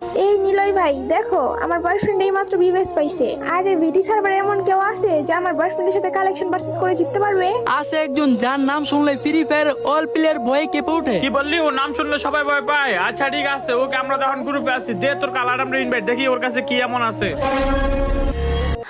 এই নিলয় ভাই দেখো, আমার বয়ফ্রেন্ড এই মাত্র বিবেস পাইছে। আরে ভিডি সার্ভারে এমন কেউ আছে যে আমার বয়ফ্রেন্ডের সাথে কালেকশন ভার্সেস করে জিততে পারবে? আছে একজন যার নাম শুনলে ফ্রি ফায়ার অল প্লেয়ার ভয়ে কেঁপে ওঠে। কি বললি? ও নাম শুনলে সবাই ভয় পায়? আচ্ছা ঠিক আছে, ওকে আমরা তখন গ্রুপে আছি, দে তোর কালার আমরা ইনভাইট, দেখি ওর কাছে কি এমন আছে।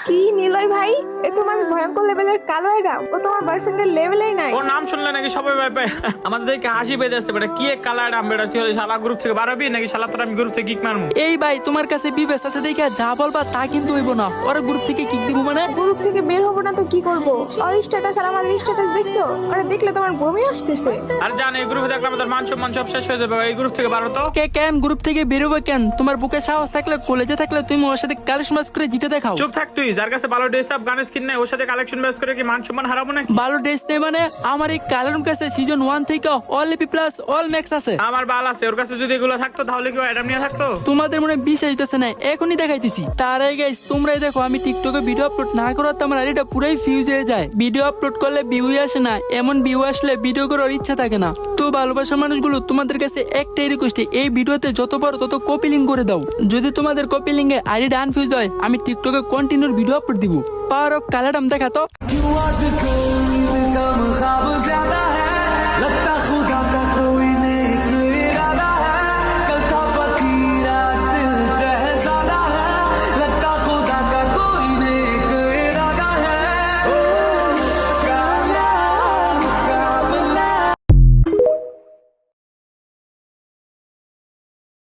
কি নিলয় ভাই, এ তোমার ভয়ঙ্কর লেভেলের কালো এরাম, ও তোমার বয়ফ্রেন্ডের লেভেলেই নাই। ওর নাম শুনলে নাকি সবাই ভয় পায়। আমাদের দেখে হাসি পেয়ে যাচ্ছে, বেটা কি এক কালার আম, বেটা তুই শালা গ্রুপ থেকে বাড়াবি নাকি শালা তোর আমি গ্রুপ থেকে কিক মারবো? এই ভাই তোমার কাছে বিবেস আছে দেখে যা বলবা তা কিন্তু হইব না। ওরা গ্রুপ থেকে কিক দিব মানে? গ্রুপ থেকে বের হবো না তো কি করবো? ওর স্ট্যাটাস আর আমাদের স্ট্যাটাস দেখছো? ওরা দেখলে তোমার বমি আসতেছে। আর জান এই গ্রুপে দেখলে আমাদের মান সম্মান সব শেষ হয়ে যাবে, এই গ্রুপ থেকে বাড়ো তো। কে কেন গ্রুপ থেকে বেরোবে কেন? তোমার বুকে সাহস থাকলে কলেজে থাকলে তুমি ওর সাথে কালেকশন ম্যাচ করে জিতে দেখাও। চুপ থাক তুই, যার কাছে ভালো ড্রেস আপ গান স্কিন নেই ওর সাথে কালেকশন বেস করে কি মান সম্মান হারাবো নাকি? ভালো ড্রেস নেই মানে? আমার এই কালারুম কাছে সিজন 1 থেকে all EP plus all max আছে। আমার বাল আছে, ওর কাছে যদি এগুলো থাকতো তাহলে কি অ্যাডাম নিয়ে থাকতো? তোমাদের মনে হয় বিশ্বাস হইতেছে না, এখনই দেখাইতেছি। তার আগে গাইস তোমরাই দেখো, আমি টিকটকে ভিডিও আপলোড না করাতে আমার আইডিটা পুরাই ফিউজ হয়ে যায়। ভিডিও আপলোড করলে ভিউ আসে না, এমন ভিউ আসলে ভিডিও করার ইচ্ছা থাকে না। তো ভালোবাসার মানুষগুলো তোমাদের কাছে একটাই রিকোয়েস্ট, এই ভিডিওতে যত পারো তত কপি লিঙ্ক করে দাও। যদি তোমাদের কপি লিঙ্কে আইডিটা আনফিউজ হয়, আমি টিকটকে কন্টিনিউ ভিডিও আপলোড দিব। পাওয়ার অফ কালারডাম দেখা তো।